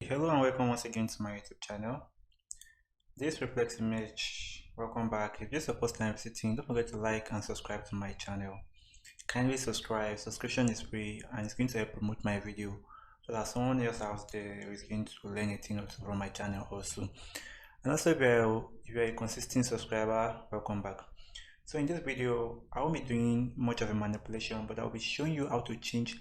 Hello and welcome once again to my YouTube channel. This reflects image. Welcome back. If this is your first time visiting, don't forget to like and subscribe to my channel. Kindly subscribe. Subscription is free and it's going to help promote my video so that someone else out there is going to learn a thing or two from my channel also. And also, if you're a consistent subscriber, welcome back. So in this video, I won't be doing much of a manipulation, but I'll be showing you how to change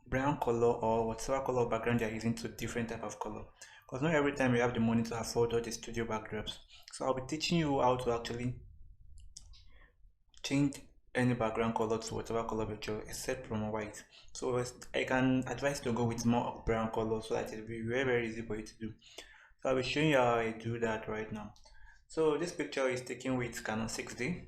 brown color or whatever color background you're using to different type of color, because not every time you have the money to afford all the studio backdrops. So I'll be teaching you how to actually change any background color to whatever color you choose except from white. So I can advise to go with more of brown color so that it'll be very easy for you to do. So I'll be showing you how I do that right now. So this picture is taken with Canon 6D.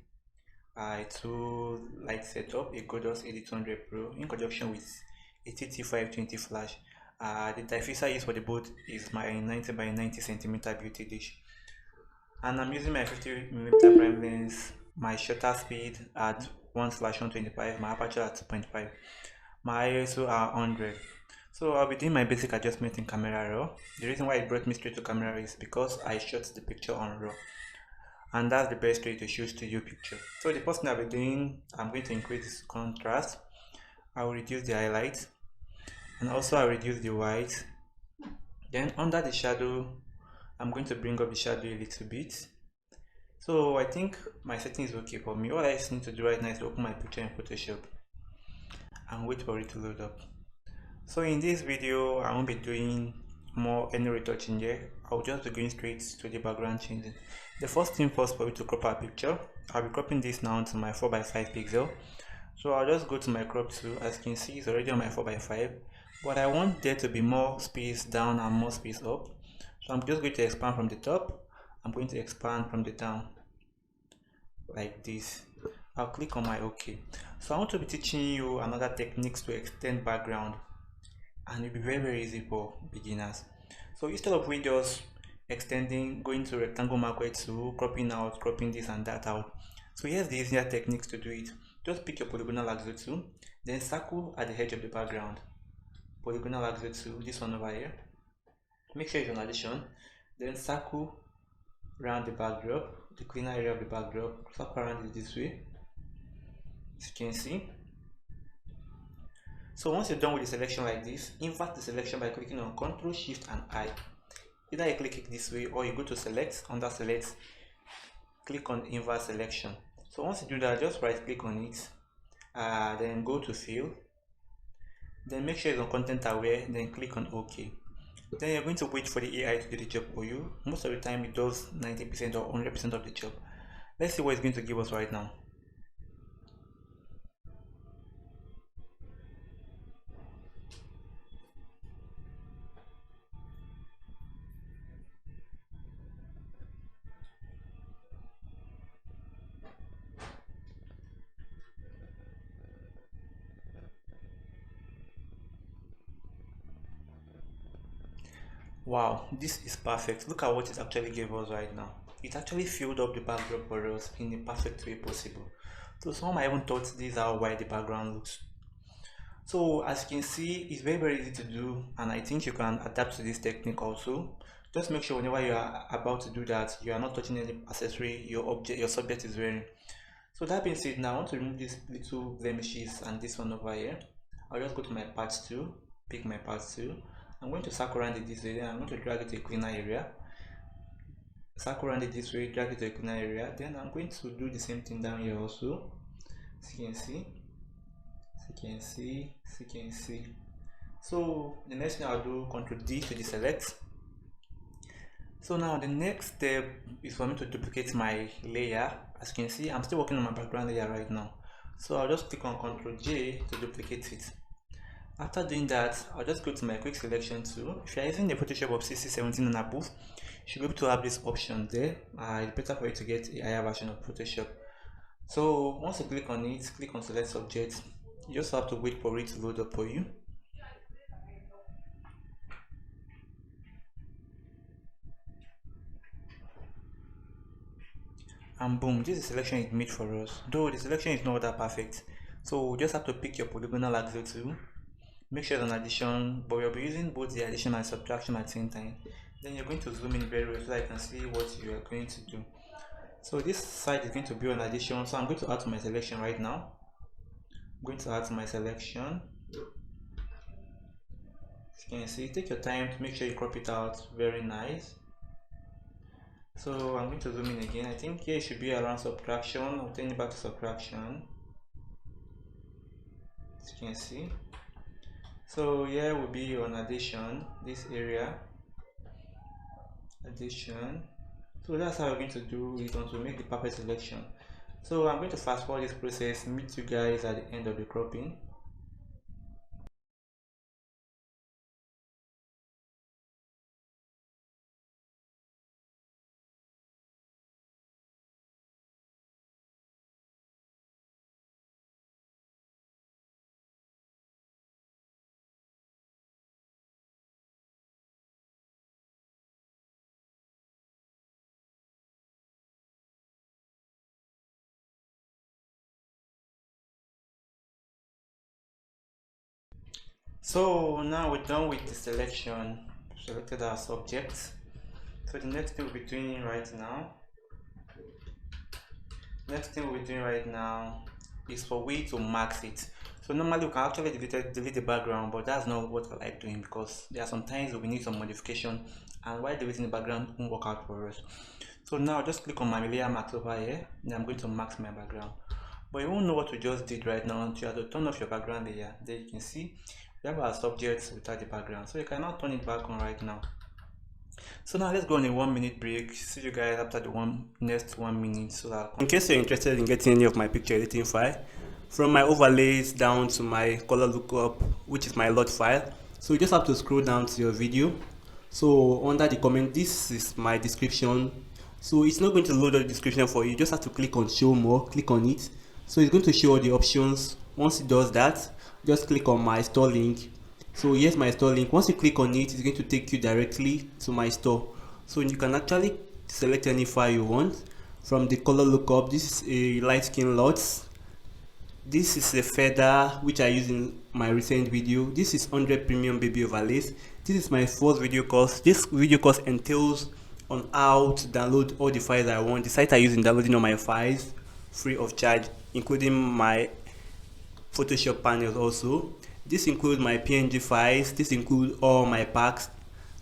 It's a light setup, a Godos 8200 Pro in conjunction with a TT520 flash. The diffuser used for the boat is my 90 by 90 centimeter beauty dish, and I'm using my 50mm prime lens, my shutter speed at 1/125, my aperture at 2.5, my ISO are 100. So I'll be doing my basic adjustment in camera raw. The reason why it brought me straight to camera is because I shot the picture on raw, and that's the best way to shoot studio picture. So the first thing I'll be doing, I'm going to increase contrast. I will reduce the highlights, and also I reduce the white. Then under the shadow, I'm going to bring up the shadow a little bit. So I think my setting is okay for me. All I just need to do right now is to open my picture in Photoshop and wait for it to load up. So in this video, I won't be doing any retouching here. I'll just be going straight to the background changing. The first thing first, for me to crop our picture, I'll be cropping this now to my 4x5 pixel. So I'll just go to my crop tool. As you can see, it's already on my 4x5, but I want there to be more space down and more space up. So I'm just going to expand from the top. I'm going to expand from the down like this. I'll click on my OK. So I want to be teaching you another techniques to extend background, and it'll be very easy for beginners. So instead of we just extending, going to rectangle marquee tool, cropping out, cropping this and that out, so here's the easier techniques to do it. Just pick your polygonal axle tool, then circle at the edge of the background. Polygonal axle tool, this one over here. Make sure it's on addition. Then circle around the backdrop, the cleaner area of the backdrop. Circle around it this way, as you can see. So once you're done with the selection like this, invert the selection by clicking on Ctrl, Shift, and I. Either you click it this way or you go to Select, under Select, click on Invert Selection. So once you do that, just right click on it, then go to Fill, then make sure it's on Content Aware, then click on OK. Then you're going to wait for the AI to do the job for you. Most of the time it does 90% or 100% of the job. Let's see what it's going to give us right now. Wow, this is perfect. Look at what it actually gave us right now. It actually filled up the backdrop for us in the perfect way possible. So some I even thought this is how white the background looks. So as you can see, it's very easy to do, and I think you can adapt to this technique also. Just make sure whenever you are about to do that, you are not touching any accessory your subject is wearing. So that being said, now I want to remove these little blemishes and this one over here. I'll just go to my parts tool, pick my parts tool. I'm going to circle around it this way, then I'm going to drag it to a cleaner area. Circle around it this way, drag it to a cleaner area. Then I'm going to do the same thing down here also. As you can see, as you can see. So the next thing I'll do, Ctrl D to deselect. So now the next step is for me to duplicate my layer. As you can see, I'm still working on my background layer right now. So I'll just click on Ctrl J to duplicate it. After doing that, I'll just go to my quick selection tool. If you're using the Photoshop of CC17 and above, you should be able to have this option there. It's better for you to get a higher version of Photoshop. So once you click on it, click on select subject. You just have to wait for it to load up for you. And boom, this selection is made for us. Though the selection is not that perfect, so you just have to pick your polygonal axle tool, Make sure it's an addition, but we'll be using both the addition and subtraction at the same time. Then you're going to zoom in very well so that I can see what you are going to do. So this side is going to be an addition, so I'm going to add to my selection right now. I'm going to add to my selection. As you can see, take your time to make sure you crop it out very nice. So I'm going to zoom in again. I think here it should be around subtraction. I'll turn it back to subtraction. As you can see. So here will be on addition, this area. Addition. So that's how we're going to do it until we make the perfect selection. So I'm going to fast forward this process, meet you guys at the end of the cropping. So now we're done with the selection. Selected our subject. So the next thing we'll be doing right now is for we to mask it. So normally we can actually delete the background, but that's not what I like doing because there are some times we need some modification, and while deleting the background won't work out for us. So now just click on my layer mask over here, and I'm going to mask my background. But you won't know what we just did right now until you have to turn off your background layer. There you can see we have our subjects without the background, so you can now turn it back on right now. So now let's go on a 1 minute break. See you guys after the next 1 minute. So that in case you're interested in getting any of my picture editing file, from my overlays down to my color lookup, which is my lot file, so you just have to scroll down to your video. So under the comment, this is my description. So it's not going to load the description for you. You just have to click on show more, click on it. So it's going to show all the options. Once it does that, just click on my store link. So here's my store link. Once you click on it, it's going to take you directly to my store. So you can actually select any file you want. From the color lookup, this is a light skin LUTs. This is a feather which I use in my recent video. This is 100 premium baby overlays. This is my first video course. This video course entails on how to download all the files I want. The site I use in downloading all my files free of charge, including my Photoshop panels also. This includes my PNG files. This includes all my packs,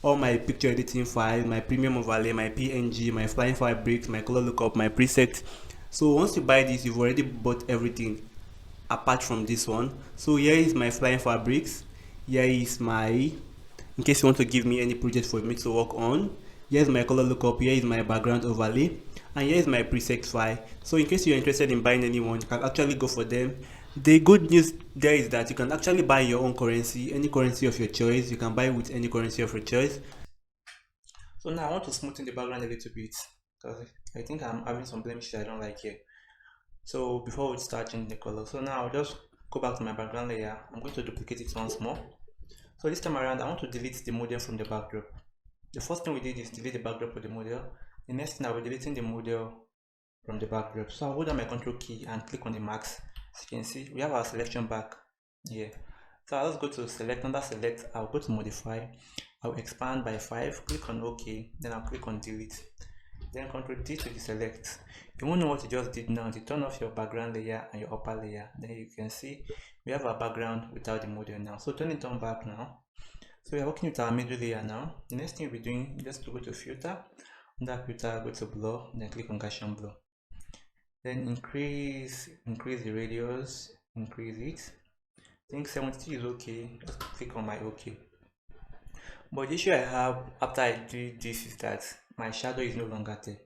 all my picture editing files, my premium overlay, my PNG, my flying fabrics, my color lookup, my presets. So once you buy this, you've already bought everything apart from this one. So here is my flying fabrics. Here is my, in case you want to give me any project for me to work on. Here's my color lookup. Here is my background overlay, and here is my presets file. So in case you're interested in buying anyone, you can actually go for them. The good news there is that you can actually buy your own currency, any currency of your choice. You can buy with any currency of your choice. So now I want to smoothen the background a little bit because I think I'm having some blemishes I don't like here. So before we start changing the color, so now I'll just go back to my background layer. I'm going to duplicate it once more. So this time around, I want to delete the model from the backdrop. The first thing we did is delete the backdrop of the model. The next thing, I'll be deleting the model from the backdrop. So I'll hold down my control key and click on the max. As you can see, we have our selection back here. So I'll just go to select. Under select, I'll go to modify. I'll expand by 5, click on OK, then I'll click on delete. Then Ctrl D to deselect. You won't know what you just did now. To turn off your background layer and your upper layer, then you can see we have our background without the model now. So turn it on back now. So we are working with our middle layer now. The next thing we'll be doing, just to go to filter. Under filter, go to blur, then click on Gaussian blur. Then increase the radius, increase it. I think 70 is okay. Just click on my OK. But the issue I have after I do this is that my shadow is no longer there,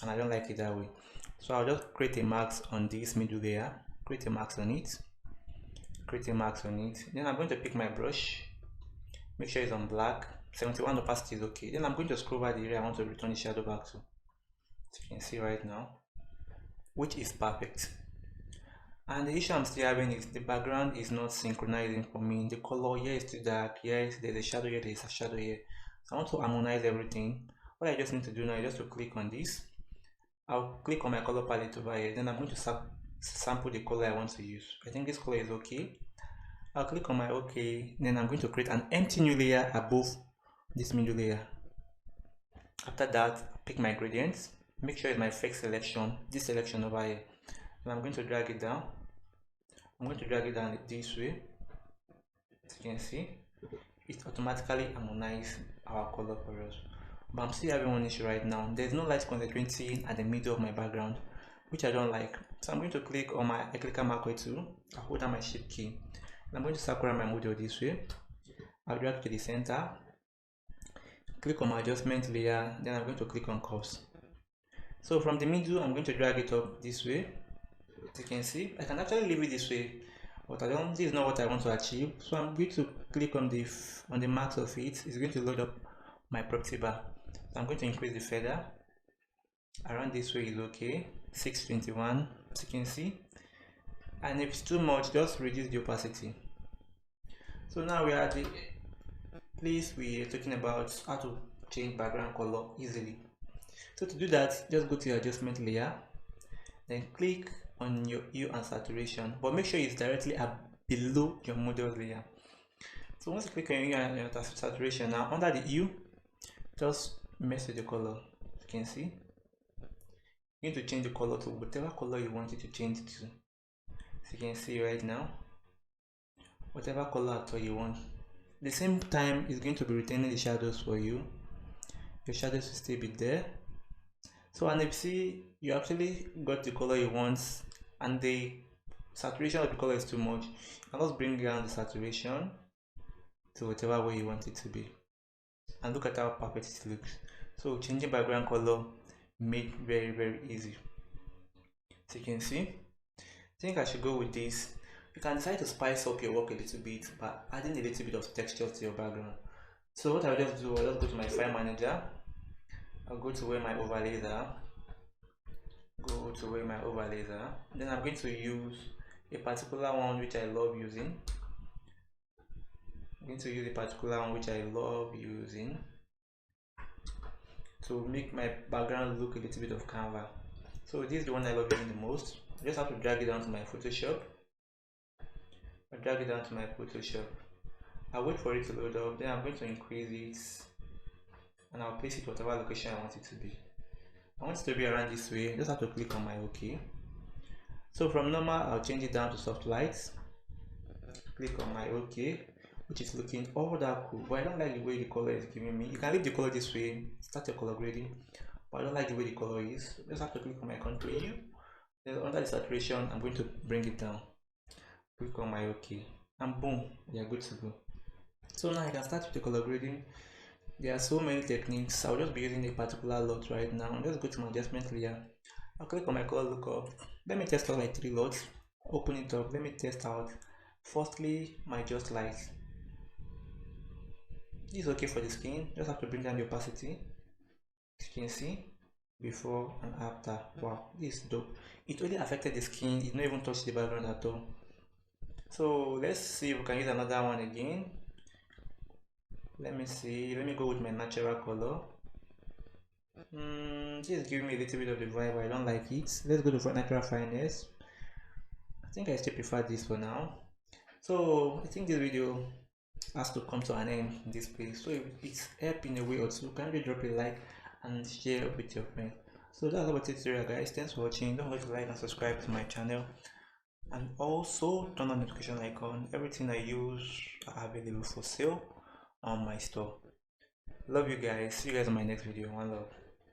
and I don't like it that way. So I'll just create a mask on this middle layer, create a mask on it, then I'm going to pick my brush, make sure it's on black, 71 opacity is okay. Then I'm going to scroll over the area I want to return the shadow back to, as you can see right now, which is perfect. And the issue I'm still having is the background is not synchronizing for me. The color here is too dark, yes, there's a shadow here, there's a shadow here. So I want to harmonize everything. What I just need to do now is just to click on this. I'll click on my color palette over here, then I'm going to sample the color I want to use. I think this color is okay. I'll click on my OK, then I'm going to create an empty new layer above this middle layer. After that, pick my gradients, make sure it's my fixed selection, this selection over here, and I'm going to drag it down. I'm going to drag it down this way. As you can see, it automatically harmonizes our color for us. But I'm still having one issue right now. There's no light concentrating at the middle of my background, which I don't like. So I'm going to click on my clicker marker tool. I'll hold down my shift key. And I'm going to circle around my model this way. I'll drag to the center. Click on my adjustment layer. Then I'm going to click on curves. So from the middle, I'm going to drag it up this way. As you can see, I can actually leave it this way, but this is not what I want to achieve. So I'm going to click on the marks of it. It's going to load up my property bar. So I'm going to increase the feather. Around this way is okay. 621, as you can see. And if it's too much, just reduce the opacity. So now we are at the place we are talking about how to change background color easily. So to do that, just go to your adjustment layer, then click on your hue and saturation, but make sure it's directly below your model layer. So once you click on hue and your saturation, now under the hue, just mess with the color. As you can see, you need to change the color to whatever color you want it to change to. As you can see right now, whatever color at all you want. At the same time, it's going to be retaining the shadows for you. Your shadows will still be there. So, and if you see you actually got the color you want and the saturation of the color is too much, you can just bring down the saturation to whatever way you want it to be, and look at how perfect it looks. So changing background color made very easy. So you can see, I think I should go with this. You can decide to spice up your work a little bit by adding a little bit of texture to your background. So what I'll just do, I'll just go to my file manager. I'll go to where my overlays are. Then I'm going to use a particular one which I love using. To make my background look a little bit of canvas. So this is the one I love using the most. I just have to drag it down to my Photoshop. I'll wait for it to load up, then I'm going to increase it and I'll place it whatever location I want it to be. I want it to be around this way. I just have to click on my OK. So from normal, I'll change it down to soft lights. Click on my OK, which is looking all that cool, but I don't like the way the color is giving me. You can leave the color this way, start your color grading, but I don't like the way the color is. Just have to click on my contour hue. Then under the saturation, I'm going to bring it down. Click on my OK, and boom, we are good to go. So now I can start with the color grading. There are so many techniques. I'll just be using a particular lot right now. I'll just go to my adjustment layer. I'll click on my color lookup. Let me test out like 3 lots. Open it up. Let me test out. Firstly, my just light. This is okay for the skin. Just have to bring down the opacity. As you can see, before and after. Wow, this is dope. It only affected the skin. It didn't even touch the background at all. So let's see if we can use another one again. Let me go with my natural color. This is giving me a little bit of the vibe. I don't like it. Let's go to natural fineness. I think I still prefer this for now. So I think this video has to come to an end in this place. So if it's helped in a way or two, kindly drop a like and share with your friends. So that's about it today, guys. Thanks for watching. Don't forget to like and subscribe to my channel, and also turn on the notification icon. Everything I use are available for sale on my store. Love you guys. See you guys on my next video. One love.